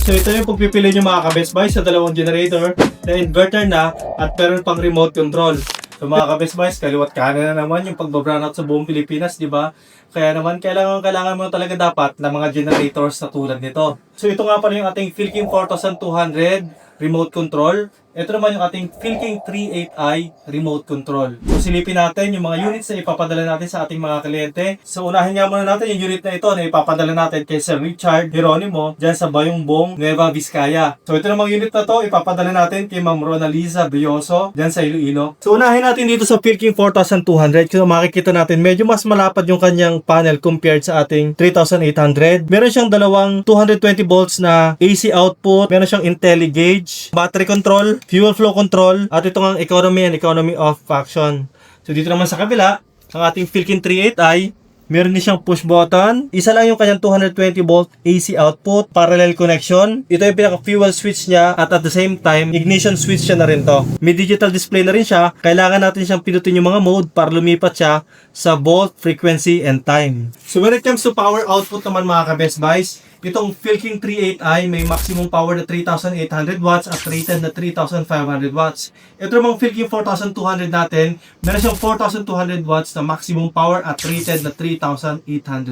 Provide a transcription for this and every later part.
So ito yung pagpipili nyo mga ka-Best Buy sa dalawang generator na inverter na at meron pang remote control. So mga ka-Best Buy, kaliwat kanan na naman yung pagbabrownout sa buong Pilipinas, di ba? Kaya naman kailangan mo talaga dapat ng mga generators na tulad nito. So ito nga pala yung ating Philking 4200 remote control. Ito naman yung ating Philking 38i remote control. So silipin natin yung mga units na ipapadala natin sa ating mga kliyente. So unahin nga muna natin yung unit na ito na ipapadala natin kay Sir Richard Geronimo dyan sa Bayongbong, Nueva Vizcaya. So ito namang unit na to ipapadala natin kay Ma'am Ronaliza Bioso dyan sa Iloilo. So unahin natin dito sa Philking 4200. So makikita natin medyo mas malapad yung kanyang panel compared sa ating 3800. Meron siyang dalawang 220 volts na AC output. Meron siyang IntelliGauge, battery control, fuel flow control, at ito ang economy and economy of action. So dito naman sa kabila, ang ating Philking 38i, meron din siyang push button. Isa lang yung kanyang 220 volt AC output, parallel connection. Ito yung pinaka fuel switch niya at the same time, ignition switch siya na rin to. May digital display na rin siya. Kailangan natin siyang pinutin yung mga mode para lumipat siya sa volt, frequency, and time. So when it comes to power output naman mga ka-Best Buys, itong Philking 38i may maximum power na 3,800 watts at rated na 3,500 watts. Ito namang Philking 4,200 natin, meron siyang 4,200 watts na maximum power at rated na 3,800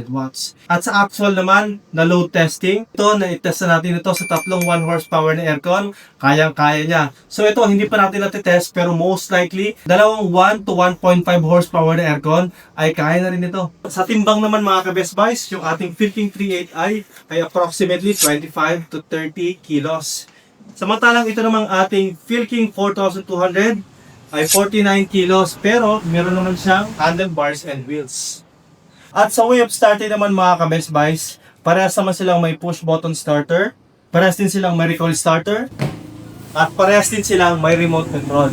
watts. At sa actual naman na load testing, ito na-test na natin ito sa tatlong 1 horsepower na aircon, kayang-kaya niya. So ito hindi pa natin natitest pero most likely dalawang 1 to 1.5 horsepower na aircon ay kaya na rin ito. Sa timbang naman mga ka-Best Buys, yung ating Philking 38i ay approximately 25 to 30 kilos. Samantalang ito namang ating Philking 4200 ay 49 kilos pero meron naman siyang handlebars and wheels. At sa way of starting naman mga ka-Best Buys, parehas naman silang may push button starter, parehas din silang may recoil starter, at parehas din silang may remote control.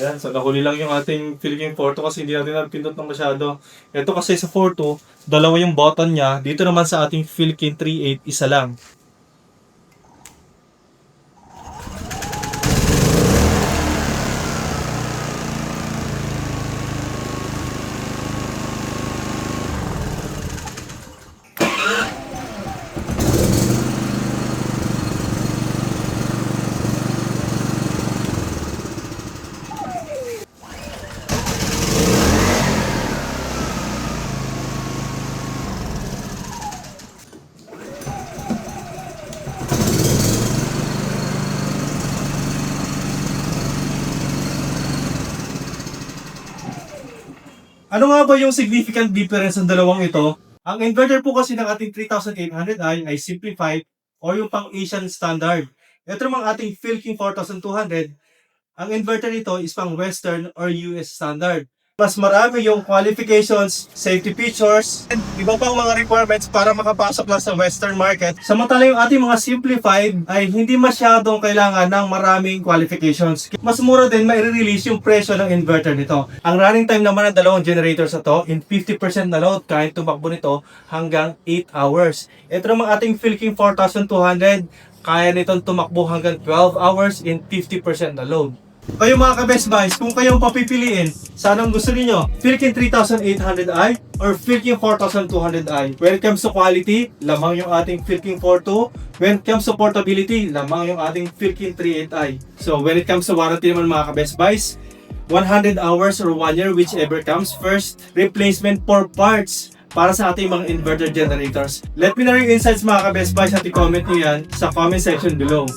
Yan, so nahuli lang yung ating Philking 42 kasi hindi natin napindot ng masyado. Ito kasi sa 42, dalawa yung button niya. Dito naman sa ating Philking 38, isa lang. Ano nga ba yung significant difference ng dalawang ito? Ang inverter po kasi ng ating 3800i ay simplified o yung pang Asian standard. Ito namang ating Philking 4200, ang inverter nito is pang Western or US standard. Mas marami yung qualifications, safety features, and iba pang mga requirements para makapasok lang sa Western market. Samantala yung ating mga simplified ay hindi masyadong kailangan ng maraming qualifications. Mas mura din mai-release yung presyo ng inverter nito. Ang running time naman ng dalawang generators na to, in 50% na load, kaya tumakbo nito hanggang 8 hours. Ito naman ating Philking 4200, kaya nitong tumakbo hanggang 12 hours in 50% na load. Kayo mga ka-Best Buys, kung kayong papipiliin, saan ang gusto niyo? Philking 3800i or Philking 4200i? When it comes to quality, lamang yung ating Philking 42. When it comes to portability, lamang yung ating Philking 38i. So when it comes to warranty naman mga ka-Best Buys, 100 hours or 1 year, whichever comes first. Replacement for parts para sa ating mga inverter generators. Let me know your insights mga ka-Best Buys at i-comment nyo yan sa comment section below.